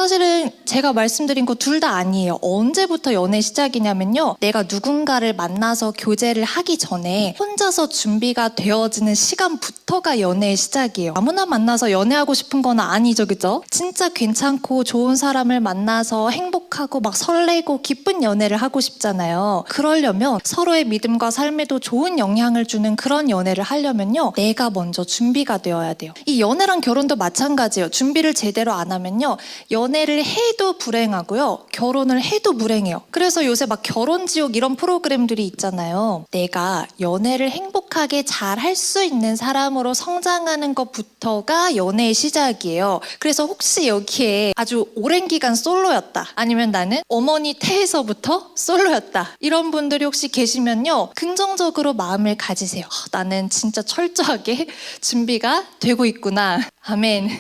사실은 제가 말씀드린 거 둘 다 아니에요. 언제부터 연애 시작이냐면요. 내가 누군가를 만나서 교제를 하기 전에 혼자서 준비가 되어지는 시간부터가 연애의 시작이에요. 아무나 만나서 연애하고 싶은 건 아니죠, 그죠? 진짜 괜찮고 좋은 사람을 만나서 행복하고 막 설레고 기쁜 연애를 하고 싶잖아요. 그러려면 서로의 믿음과 삶에도 좋은 영향을 주는 그런 연애를 하려면요. 내가 먼저 준비가 되어야 돼요. 이 연애랑 결혼도 마찬가지예요. 준비를 제대로 안 하면요. 연애를 해도 불행하고요. 결혼을 해도 불행해요. 그래서 요새 막 결혼지옥 이런 프로그램들이 있잖아요. 내가 연애를 행복하게 잘 할 수 있는 사람으로 성장하는 것부터가 연애의 시작이에요. 그래서 혹시 여기에 아주 오랜 기간 솔로였다. 아니면 나는 어머니 태에서부터 솔로였다. 이런 분들이 혹시 계시면요. 긍정적으로 마음을 가지세요. 나는 진짜 철저하게 준비가 되고 있구나. 아멘.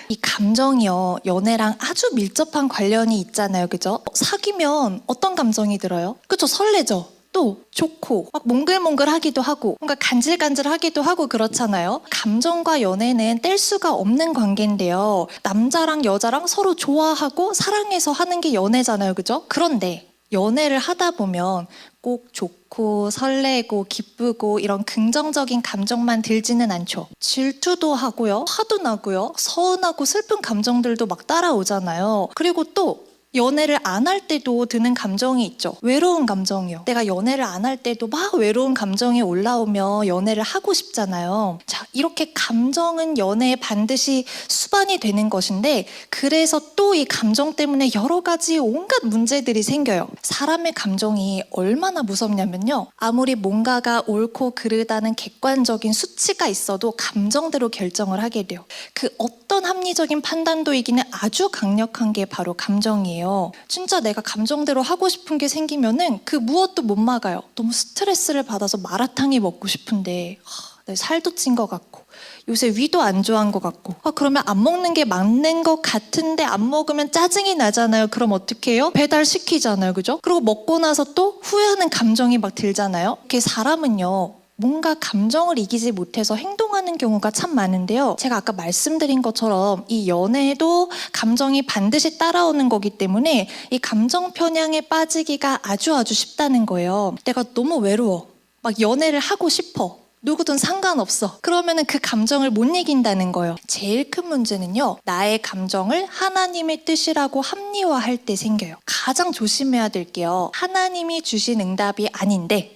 이 감정이요, 연애랑 아주 밀접한 관련이 있잖아요, 그죠? 사귀면 어떤 감정이 들어요? 그쵸, 설레죠? 또 좋고 막 몽글몽글하기도 하고 뭔가 간질간질하기도 하고 그렇잖아요. 감정과 연애는 뗄 수가 없는 관계인데요. 남자랑 여자랑 서로 좋아하고 사랑해서 하는 게 연애잖아요, 그죠? 그런데 연애를 하다 보면 꼭 좋고 설레고 기쁘고 이런 긍정적인 감정만 들지는 않죠. 질투도 하고요, 화도 나고요, 서운하고 슬픈 감정들도 막 따라오잖아요. 그리고 또 연애를 안 할 때도 드는 감정이 있죠. 외로운 감정이요. 내가 연애를 안 할 때도 막 외로운 감정이 올라오며 연애를 하고 싶잖아요. 자, 이렇게 감정은 연애에 반드시 수반이 되는 것인데, 그래서 또 이 감정 때문에 여러 가지 온갖 문제들이 생겨요. 사람의 감정이 얼마나 무섭냐면요. 아무리 뭔가가 옳고 그르다는 객관적인 수치가 있어도 감정대로 결정을 하게 돼요. 그 어떤 합리적인 판단도 이기는 아주 강력한 게 바로 감정이에요. 진짜 내가 감정대로 하고 싶은 게 생기면은 그 무엇도 못 막아요. 너무 스트레스를 받아서 마라탕이 먹고 싶은데 내 살도 찐 것 같고 요새 위도 안 좋아한 것 같고 그러면 안 먹는 게 맞는 것 같은데 안 먹으면 짜증이 나잖아요. 그럼 어떻게 해요? 배달시키잖아요, 그죠? 그리고 먹고 나서 또 후회하는 감정이 막 들잖아요. 이렇게 사람은요, 뭔가 감정을 이기지 못해서 행동하는 경우가 참 많은데요. 제가 아까 말씀드린 것처럼 이 연애에도 감정이 반드시 따라오는 거기 때문에 이 감정 편향에 빠지기가 아주 쉽다는 거예요. 내가 너무 외로워. 막 연애를 하고 싶어. 누구든 상관없어. 그러면은 그 감정을 못 이긴다는 거예요. 제일 큰 문제는요, 나의 감정을 하나님의 뜻이라고 합리화할 때 생겨요. 가장 조심해야 될게요. 하나님이 주신 응답이 아닌데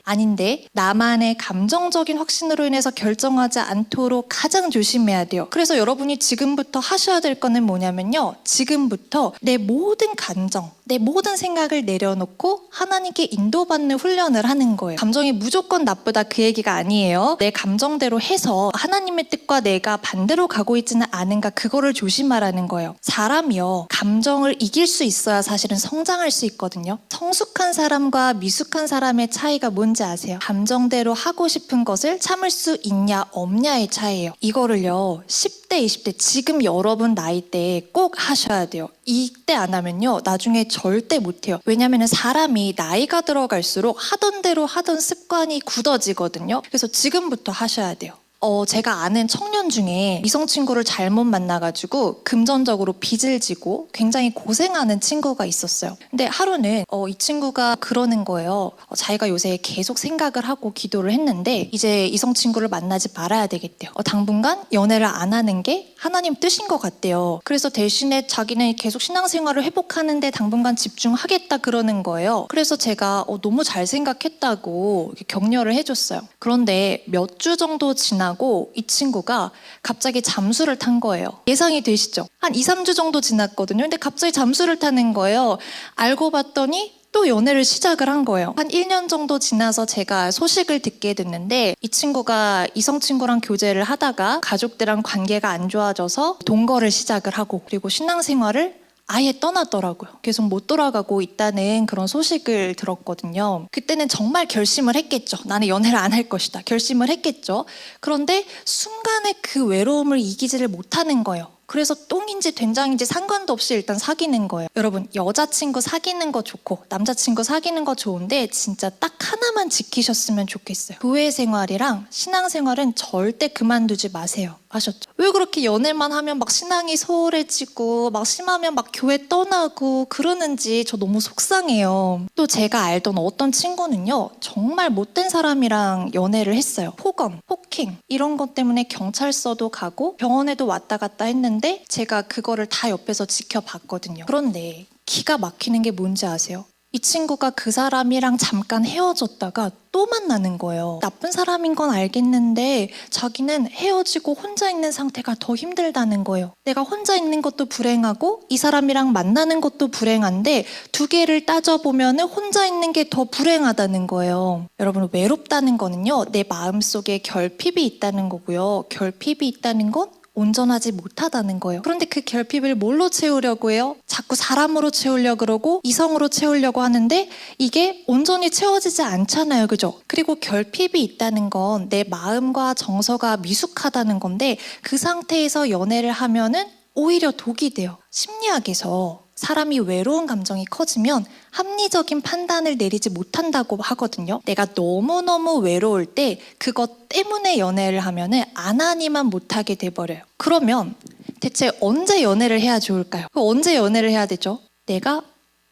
나만의 감정적인 확신으로 인해서 결정하지 않도록 가장 조심해야 돼요. 그래서 여러분이 지금부터 하셔야 될 거는 뭐냐면요, 지금부터 내 모든 감정, 내 모든 생각을 내려놓고 하나님께 인도받는 훈련을 하는 거예요. 감정이 무조건 나쁘다 그 얘기가 아니에요. 내 감정대로 해서 하나님의 뜻과 내가 반대로 가고 있지는 않은가, 그거를 조심하라는 거예요. 사람이요, 감정을 이길 수 있어야 사실은 성장할 수 있거든요. 성숙한 사람과 미숙한 사람의 차이가 뭔지 아세요? 감정대로 하고 싶은 것을 참을 수 있냐 없냐의 차이예요. 이거를요, 10대 20대 지금 여러분 나이대에 꼭 하셔야 돼요. 이때 안 하면요, 나중에 절대 못해요. 왜냐하면 사람이 나이가 들어갈수록 하던 대로 하던 습관이 굳어지거든요. 그래서 지금부터 하셔야 돼요. 제가 아는 청년 중에 이성 친구를 잘못 만나가지고 금전적으로 빚을 지고 굉장히 고생하는 친구가 있었어요. 근데 하루는 이 친구가 그러는 거예요. 자기가 요새 계속 생각을 하고 기도를 했는데 이제 이성 친구를 만나지 말아야 되겠대요. 당분간 연애를 안 하는 게 하나님 뜻인 것 같대요. 그래서 대신에 자기는 계속 신앙생활을 회복하는데 당분간 집중하겠다 그러는 거예요. 그래서 제가 너무 잘 생각했다고 이렇게 격려를 해줬어요. 그런데 몇 주 정도 지나고 이 친구가 갑자기 잠수를 탄 거예요. 예상이 되시죠? 한 2, 3주 정도 지났거든요. 근데 갑자기 잠수를 타는 거예요. 알고 봤더니 또 연애를 시작을 한 거예요. 한 1년 정도 지나서 제가 소식을 듣게 됐는데, 이 친구가 이성 친구랑 교제를 하다가 가족들랑 관계가 안 좋아져서 동거를 시작을 하고, 그리고 신앙생활을 아예 떠났더라고요. 계속 못 돌아가고 있다는 그런 소식을 들었거든요. 그때는 정말 결심을 했겠죠. 나는 연애를 안 할 것이다. 결심을 했겠죠. 그런데 순간에 그 외로움을 이기지를 못하는 거예요. 그래서 똥인지 된장인지 상관도 없이 일단 사귀는 거예요. 여러분, 여자친구 사귀는 거 좋고 남자친구 사귀는 거 좋은데 진짜 딱 하나만 지키셨으면 좋겠어요. 교회 생활이랑 신앙 생활은 절대 그만두지 마세요. 아셨죠? 왜 그렇게 연애만 하면 막 신앙이 소홀해지고 막 심하면 막 교회 떠나고 그러는지 저 너무 속상해요. 또 제가 알던 어떤 친구는요, 정말 못된 사람이랑 연애를 했어요. 폭언, 폭행 이런 것 때문에 경찰서도 가고 병원에도 왔다 갔다 했는데 제가 그거를 다 옆에서 지켜봤거든요. 그런데 기가 막히는 게 뭔지 아세요? 이 친구가 그 사람이랑 잠깐 헤어졌다가 또 만나는 거예요. 나쁜 사람인 건 알겠는데 자기는 헤어지고 혼자 있는 상태가 더 힘들다는 거예요. 내가 혼자 있는 것도 불행하고 이 사람이랑 만나는 것도 불행한데 두 개를 따져보면 혼자 있는 게 더 불행하다는 거예요. 여러분, 외롭다는 거는요, 내 마음속에 결핍이 있다는 거고요. 결핍이 있다는 건 온전하지 못하다는 거예요. 그런데 그 결핍을 뭘로 채우려고 해요? 자꾸 사람으로 채우려고 그러고 이성으로 채우려고 하는데 이게 온전히 채워지지 않잖아요. 그죠? 그리고 결핍이 있다는 건 내 마음과 정서가 미숙하다는 건데 그 상태에서 연애를 하면은 오히려 독이 돼요. 심리학에서 사람이 외로운 감정이 커지면 합리적인 판단을 내리지 못한다고 하거든요. 내가 너무너무 외로울 때 그것 때문에 연애를 하면은 안 하니만 못하게 돼버려요. 그러면 대체 언제 연애를 해야 좋을까요? 언제 연애를 해야 되죠? 내가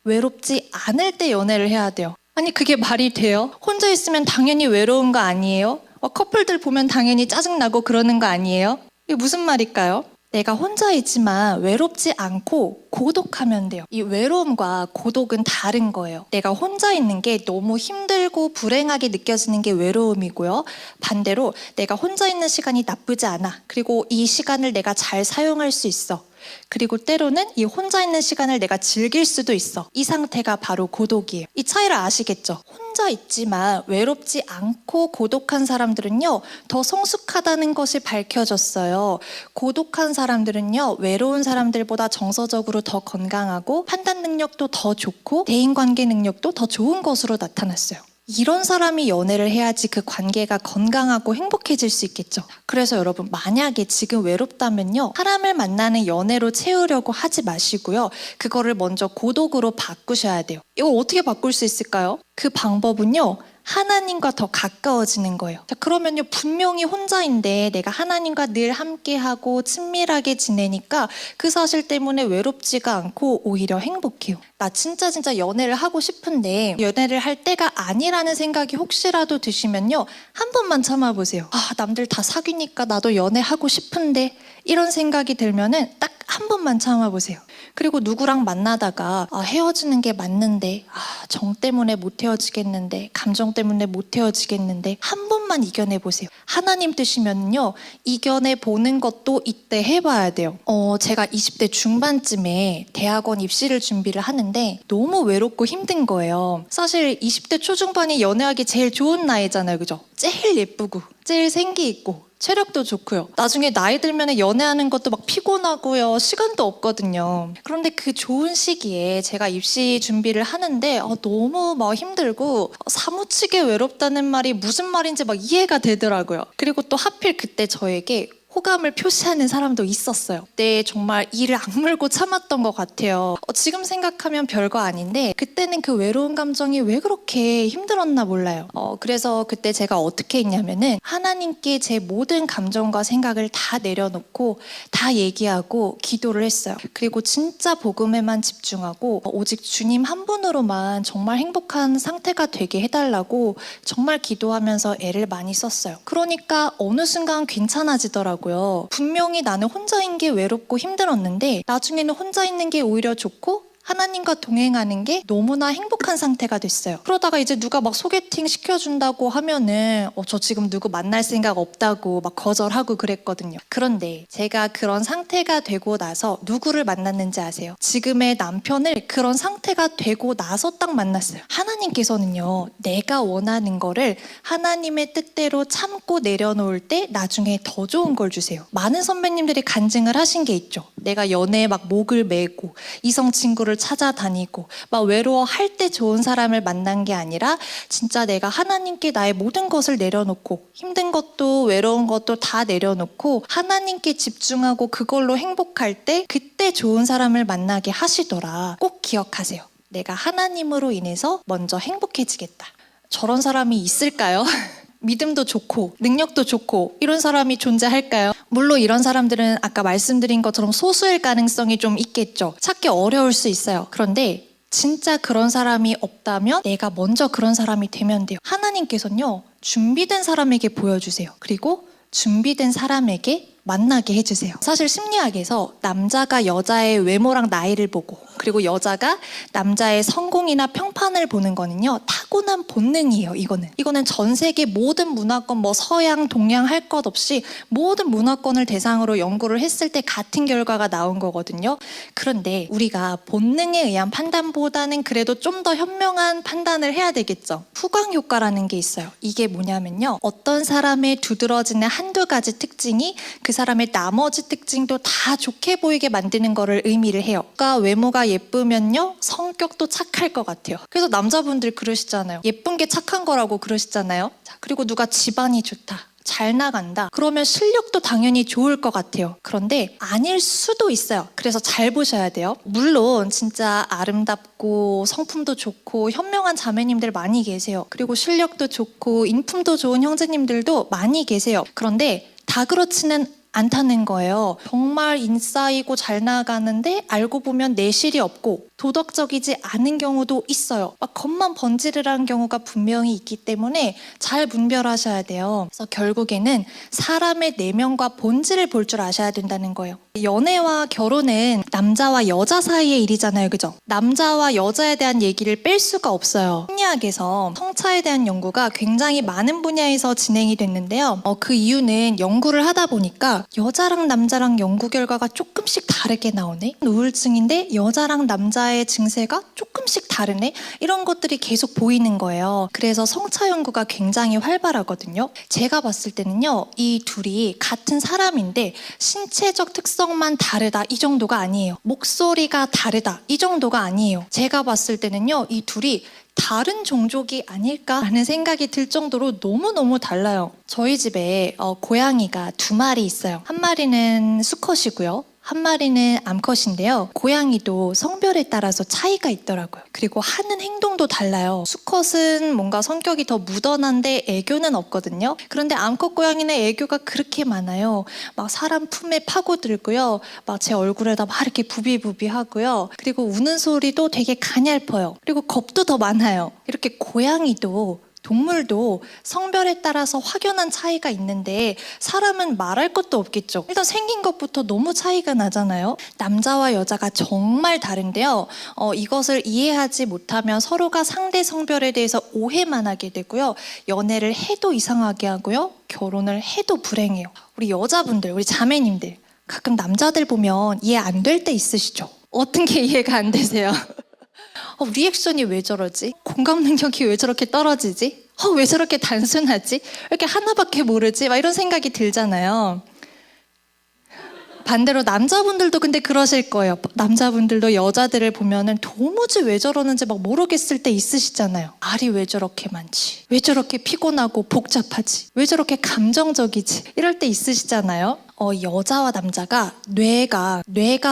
외롭지 않을 때 연애를 해야 돼요. 아니, 그게 말이 돼요? 혼자 있으면 당연히 외로운 거 아니에요? 커플들 보면 당연히 짜증나고 그러는 거 아니에요? 이게 무슨 말일까요? 내가 혼자 있지만 외롭지 않고 고독하면 돼요. 이 외로움과 고독은 다른 거예요. 내가 혼자 있는 게 너무 힘들고 불행하게 느껴지는 게 외로움이고요. 반대로 내가 혼자 있는 시간이 나쁘지 않아. 그리고 이 시간을 내가 잘 사용할 수 있어. 그리고 때로는 이 혼자 있는 시간을 내가 즐길 수도 있어. 이 상태가 바로 고독이에요. 이 차이를 아시겠죠? 혼자 있지만 외롭지 않고 고독한 사람들은요, 더 성숙하다는 것이 밝혀졌어요. 고독한 사람들은요, 외로운 사람들보다 정서적으로 더 건강하고 판단 능력도 더 좋고 대인관계 능력도 더 좋은 것으로 나타났어요. 이런 사람이 연애를 해야지 그 관계가 건강하고 행복해질 수 있겠죠. 그래서 여러분, 만약에 지금 외롭다면요, 사람을 만나는 연애로 채우려고 하지 마시고요, 그거를 먼저 고독으로 바꾸셔야 돼요. 이거 어떻게 바꿀 수 있을까요? 그 방법은요, 하나님과 더 가까워지는 거예요. 자, 그러면요, 분명히 혼자인데 내가 하나님과 늘 함께하고 친밀하게 지내니까 그 사실 때문에 외롭지가 않고 오히려 행복해요. 나 진짜 연애를 하고 싶은데 연애를 할 때가 아니라는 생각이 혹시라도 드시면요, 한 번만 참아보세요. 남들 다 사귀니까 나도 연애하고 싶은데, 이런 생각이 들면은 딱 한 번만 참아보세요. 그리고 누구랑 만나다가 헤어지는 게 맞는데, 정 때문에 못 헤어지겠는데, 감정 때문에 못 헤어지겠는데, 한 번만 이겨내보세요. 하나님 뜻이면요, 이겨내보는 것도 이때 해봐야 돼요. 제가 20대 중반쯤에 대학원 입시를 준비를 하는데 너무 외롭고 힘든 거예요. 사실 20대 초중반이 연애하기 제일 좋은 나이잖아요. 그죠? 제일 예쁘고 제일 생기 있고 체력도 좋고요. 나중에 나이 들면 연애하는 것도 막 피곤하고요. 시간도 없거든요. 그런데 그 좋은 시기에 제가 입시 준비를 하는데 너무 막 힘들고 사무치게 외롭다는 말이 무슨 말인지 막 이해가 되더라고요. 그리고 또 하필 그때 저에게 호감을 표시하는 사람도 있었어요. 그때 정말 이를 악물고 참았던 것 같아요. 지금 생각하면 별거 아닌데 그때는 그 외로운 감정이 왜 그렇게 힘들었나 몰라요. 그래서 그때 제가 어떻게 했냐면은 하나님께 제 모든 감정과 생각을 다 내려놓고 다 얘기하고 기도를 했어요. 그리고 진짜 복음에만 집중하고 오직 주님 한 분으로만 정말 행복한 상태가 되게 해달라고 정말 기도하면서 애를 많이 썼어요. 그러니까 어느 순간 괜찮아지더라고요. 분명히 나는 혼자인 게 외롭고 힘들었는데 나중에는 혼자 있는 게 오히려 좋고 하나님과 동행하는 게 너무나 행복한 상태가 됐어요. 그러다가 이제 누가 막 소개팅 시켜준다고 하면은 저 지금 누구 만날 생각 없다고 막 거절하고 그랬거든요. 그런데 제가 그런 상태가 되고 나서 누구를 만났는지 아세요? 지금의 남편을 그런 상태가 되고 나서 딱 만났어요. 하나님께서는요, 내가 원하는 거를 하나님의 뜻대로 참고 내려놓을 때 나중에 더 좋은 걸 주세요. 많은 선배님들이 간증을 하신 게 있죠. 내가 연애에 막 목을 매고 이성 친구를 찾아다니고 막 외로워할 때 좋은 사람을 만난 게 아니라 진짜 내가 하나님께 나의 모든 것을 내려놓고 힘든 것도 외로운 것도 다 내려놓고 하나님께 집중하고 그걸로 행복할 때 그때 좋은 사람을 만나게 하시더라. 꼭 기억하세요. 내가 하나님으로 인해서 먼저 행복해지겠다. 저런 사람이 있을까요? 믿음도 좋고 능력도 좋고 이런 사람이 존재할까요? 물론 이런 사람들은 아까 말씀드린 것처럼 소수일 가능성이 좀 있겠죠. 찾기 어려울 수 있어요. 그런데 진짜 그런 사람이 없다면 내가 먼저 그런 사람이 되면 돼요. 하나님께서는요, 준비된 사람에게 보여주세요. 그리고 준비된 사람에게 만나게 해주세요. 사실 심리학에서 남자가 여자의 외모랑 나이를 보고, 그리고 여자가 남자의 성공이나 평판을 보는 거는요, 타고난 본능이에요. 이거는 전 세계 모든 문화권, 뭐 서양, 동양 할 것 없이 모든 문화권을 대상으로 연구를 했을 때 같은 결과가 나온 거거든요. 그런데 우리가 본능에 의한 판단보다는 그래도 좀 더 현명한 판단을 해야 되겠죠. 후광 효과라는 게 있어요. 이게 뭐냐면요, 어떤 사람의 두드러지는 한두 가지 특징이 그 사람의 나머지 특징도 다 좋게 보이게 만드는 거를 의미를 해요. 그러니까 외모가 예쁘면요, 성격도 착할 것 같아요. 그래서 남자분들 그러시잖아요. 예쁜 게 착한 거라고 그러시잖아요. 자, 그리고 누가 집안이 좋다, 잘 나간다, 그러면 실력도 당연히 좋을 것 같아요. 그런데 아닐 수도 있어요. 그래서 잘 보셔야 돼요. 물론 진짜 아름답고 성품도 좋고 현명한 자매님들 많이 계세요. 그리고 실력도 좋고 인품도 좋은 형제님들도 많이 계세요. 그런데 다 그렇지는 않다는 거예요. 정말 인싸이고 잘 나가는데 알고 보면 내실이 없고 도덕적이지 않은 경우도 있어요. 막 겉만 번지르르한 경우가 분명히 있기 때문에 잘 분별하셔야 돼요. 그래서 결국에는 사람의 내면과 본질을 볼 줄 아셔야 된다는 거예요. 연애와 결혼은 남자와 여자 사이의 일이잖아요. 그죠? 남자와 여자에 대한 얘기를 뺄 수가 없어요. 심리학에서 성차에 대한 연구가 굉장히 많은 분야에서 진행이 됐는데요. 그 이유는 연구를 하다 보니까 여자랑 남자랑 연구 결과가 조금씩 다르게 나오네. 우울증인데 여자랑 남자의 증세가 조금씩 다르네. 이런 것들이 계속 보이는 거예요. 그래서 성차 연구가 굉장히 활발하거든요. 제가 봤을 때는요, 이 둘이 같은 사람인데 신체적 특성만 다르다, 이 정도가 아니에요. 목소리가 다르다, 이 정도가 아니에요. 제가 봤을 때는요, 이 둘이 다른 종족이 아닐까라는 생각이 들 정도로 너무너무 달라요. 저희 집에 고양이가 2마리 있어요. 한 마리는 수컷이고요, 한 마리는 암컷인데요. 고양이도 성별에 따라서 차이가 있더라고요. 그리고 하는 행동도 달라요. 수컷은 뭔가 성격이 더 무던한데 애교는 없거든요. 그런데 암컷 고양이는 애교가 그렇게 많아요. 막 사람 품에 파고들고요, 막 제 얼굴에다 막 이렇게 부비부비하고요. 그리고 우는 소리도 되게 가냘퍼요. 그리고 겁도 더 많아요. 이렇게 고양이도, 동물도 성별에 따라서 확연한 차이가 있는데 사람은 말할 것도 없겠죠. 일단 생긴 것부터 너무 차이가 나잖아요. 남자와 여자가 정말 다른데요. 이것을 이해하지 못하면 서로가 상대 성별에 대해서 오해만 하게 되고요. 연애를 해도 이상하게 하고요. 결혼을 해도 불행해요. 우리 여자분들, 우리 자매님들, 가끔 남자들 보면 이해 안 될 때 있으시죠? 어떤 게 이해가 안 되세요? 리액션이 왜 저러지? 공감 능력이 왜 저렇게 떨어지지? 왜 저렇게 단순하지? 왜 이렇게 하나밖에 모르지? 막 이런 생각이 들잖아요. 반대로 남자분들도 근데 그러실 거예요. 남자분들도 여자들을 보면은 도무지 왜 저러는지 막 모르겠을 때 있으시잖아요. 말이 왜 저렇게 많지? 왜 저렇게 피곤하고 복잡하지? 왜 저렇게 감정적이지? 이럴 때 있으시잖아요. 여자와 남자가 뇌가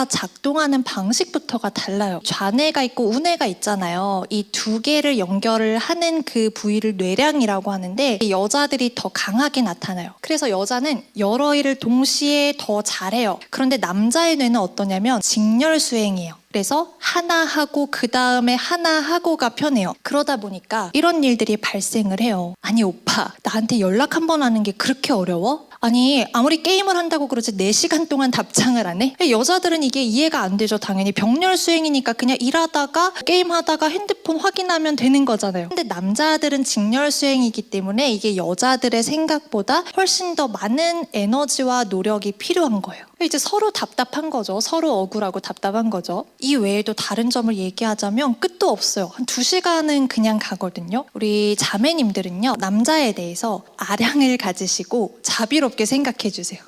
작동하는 방식부터가 달라요. 좌뇌가 있고 우뇌가 있잖아요. 이 2개를 연결을 하는 그 부위를 뇌량이라고 하는데 여자들이 더 강하게 나타나요. 그래서 여자는 여러 일을 동시에 더 잘해요. 그런데 남자의 뇌는 어떠냐면 직렬수행이에요. 그래서 하나 하고 그 다음에 하나 하고가 편해요. 그러다 보니까 이런 일들이 발생을 해요. 아니 오빠, 나한테 연락 한 번 하는 게 그렇게 어려워? 아니 아무리 게임을 한다고 그러지 4시간 동안 답장을 안 해? 여자들은 이게 이해가 안 되죠. 당연히 병렬 수행이니까 그냥 일하다가 게임하다가 핸드폰 확인하면 되는 거잖아요. 근데 남자들은 직렬 수행이기 때문에 이게 여자들의 생각보다 훨씬 더 많은 에너지와 노력이 필요한 거예요. 이제 서로 답답한 거죠. 서로 억울하고 답답한 거죠. 이 외에도 다른 점을 얘기하자면 끝도 없어요. 한 2시간은 그냥 가거든요. 우리 자매님들은요, 남자에 대해서 아량을 가지시고 자비롭게 생각해 주세요.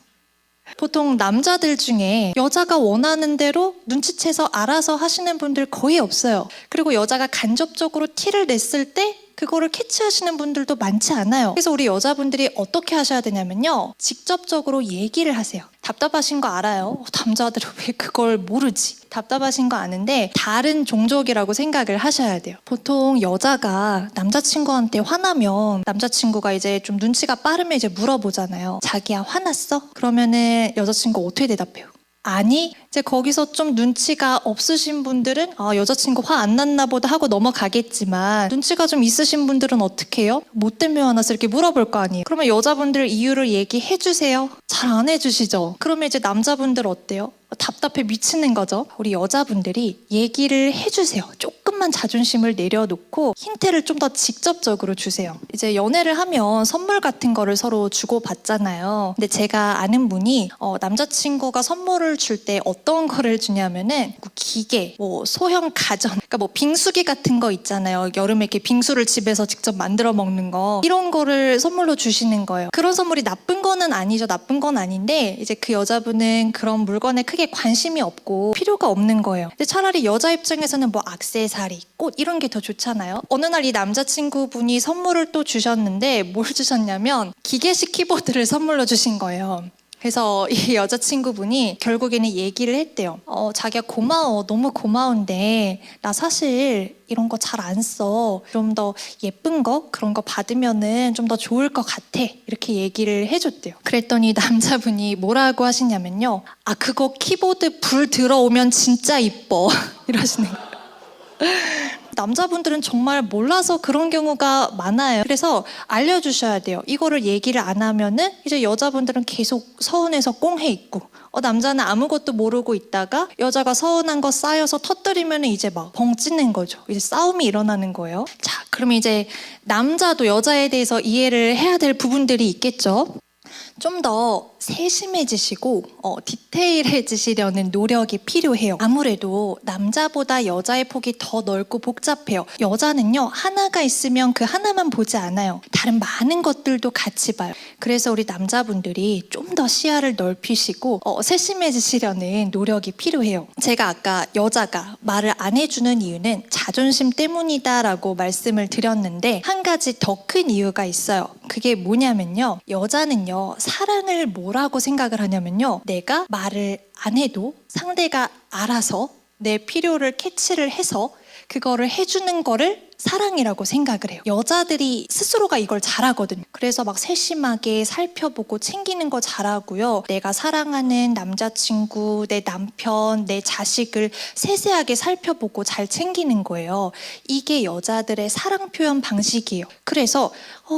보통 남자들 중에 여자가 원하는 대로 눈치채서 알아서 하시는 분들 거의 없어요. 그리고 여자가 간접적으로 티를 냈을 때 그거를 캐치하시는 분들도 많지 않아요. 그래서 우리 여자분들이 어떻게 하셔야 되냐면요, 직접적으로 얘기를 하세요. 답답하신 거 알아요. 남자들은 왜 그걸 모르지? 답답하신 거 아는데 다른 종족이라고 생각을 하셔야 돼요. 보통 여자가 남자친구한테 화나면 남자친구가 이제 좀 눈치가 빠르면 이제 물어보잖아요. 자기야 화났어? 그러면은 여자친구 어떻게 대답해요? 아니, 이제 거기서 좀 눈치가 없으신 분들은 여자친구 화 안 났나 보다 하고 넘어가겠지만, 눈치가 좀 있으신 분들은 어떻게 해요? 뭐 때문에 화났어? 이렇게 물어볼 거 아니에요. 그러면 여자분들 이유를 얘기해 주세요. 잘 안 해주시죠? 그러면 이제 남자분들 어때요? 답답해 미치는 거죠. 우리 여자분들이 얘기를 해주세요. 조금만 자존심을 내려놓고 힌트를 좀 더 직접적으로 주세요. 이제 연애를 하면 선물 같은 거를 서로 주고받잖아요. 근데 제가 아는 분이 남자친구가 선물을 줄 때 어떤 거를 주냐면은 기계, 뭐 소형 가전, 그러니까 뭐 빙수기 같은 거 있잖아요. 여름에 이렇게 빙수를 집에서 직접 만들어 먹는 거, 이런 거를 선물로 주시는 거예요. 그런 선물이 나쁜 거는 아니죠. 나쁜 건 아닌데 이제 그 여자분은 그런 물건에 크게 관심이 없고 필요가 없는 거예요. 근데 차라리 여자 입장에서는 뭐 액세서리, 꽃 이런 게 더 좋잖아요. 어느 날 이 남자친구분이 선물을 또 주셨는데 뭘 주셨냐면 기계식 키보드를 선물로 주신 거예요. 그래서 이 여자친구분이 결국에는 얘기를 했대요. 자기야 고마워. 너무 고마운데 나 사실 이런 거 잘 안 써. 좀 더 예쁜 거 그런 거 받으면은 좀 더 좋을 것 같아. 이렇게 얘기를 해줬대요. 그랬더니 남자분이 뭐라고 하시냐면요. 그거 키보드 불 들어오면 진짜 이뻐. 이러시는 거예요. 남자분들은 정말 몰라서 그런 경우가 많아요. 그래서 알려주셔야 돼요. 이거를 얘기를 안 하면은 이제 여자분들은 계속 서운해서 꽁해 있고, 남자는 아무것도 모르고 있다가 여자가 서운한 거 쌓여서 터뜨리면 이제 막 벙찌는 거죠. 이제 싸움이 일어나는 거예요. 자, 그러면 이제 남자도 여자에 대해서 이해를 해야 될 부분들이 있겠죠. 좀 더 세심해지시고 디테일해지시려는 노력이 필요해요. 아무래도 남자보다 여자의 폭이 더 넓고 복잡해요. 여자는요, 하나가 있으면 그 하나만 보지 않아요. 다른 많은 것들도 같이 봐요. 그래서 우리 남자분들이 좀 더 시야를 넓히시고 세심해지시려는 노력이 필요해요. 제가 아까 여자가 말을 안 해주는 이유는 자존심 때문이다라고 말씀을 드렸는데, 한 가지 더 큰 이유가 있어요. 그게 뭐냐면요, 여자는요, 사랑을 뭐라고 생각을 하냐면요, 내가 말을 안 해도 상대가 알아서 내 필요를 캐치를 해서 그거를 해주는 거를 사랑이라고 생각을 해요. 여자들이 스스로가 이걸 잘하거든요. 그래서 막 세심하게 살펴보고 챙기는 거 잘하고요. 내가 사랑하는 남자친구, 내 남편, 내 자식을 세세하게 살펴보고 잘 챙기는 거예요. 이게 여자들의 사랑 표현 방식이에요. 그래서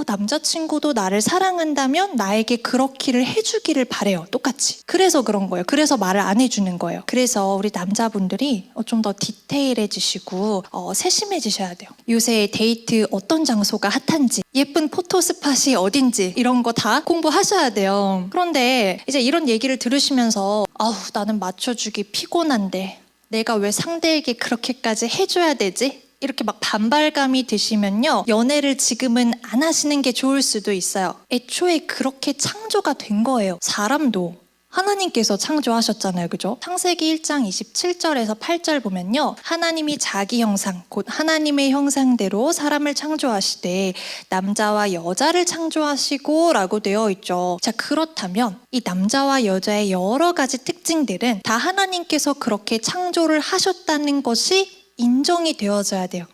남자친구도 나를 사랑한다면 나에게 그렇기를 해주기를 바래요. 똑같이. 그래서 그런 거예요. 그래서 말을 안 해주는 거예요. 그래서 우리 남자분들이 좀 더 디테일해지시고 세심해지셔야 돼요. 요새 데이트 어떤 장소가 핫한지, 예쁜 포토 스팟이 어딘지 이런 거 다 공부하셔야 돼요. 그런데 이제 이런 얘기를 들으시면서 나는 맞춰주기 피곤한데 내가 왜 상대에게 그렇게까지 해줘야 되지? 이렇게 막 반발감이 드시면요, 연애를 지금은 안 하시는 게 좋을 수도 있어요. 애초에 그렇게 창조가 된 거예요. 사람도 하나님께서 창조하셨잖아요. 그죠? 창세기 1장 27절에서 8절 보면요, 하나님이 자기 형상, 곧 하나님의 형상대로 사람을 창조하시되 남자와 여자를 창조하시고 라고 되어 있죠. 자, 그렇다면 이 남자와 여자의 여러 가지 특징들은 다 하나님께서 그렇게 창조를 하셨다는 것이 인정이 되어져야 돼요.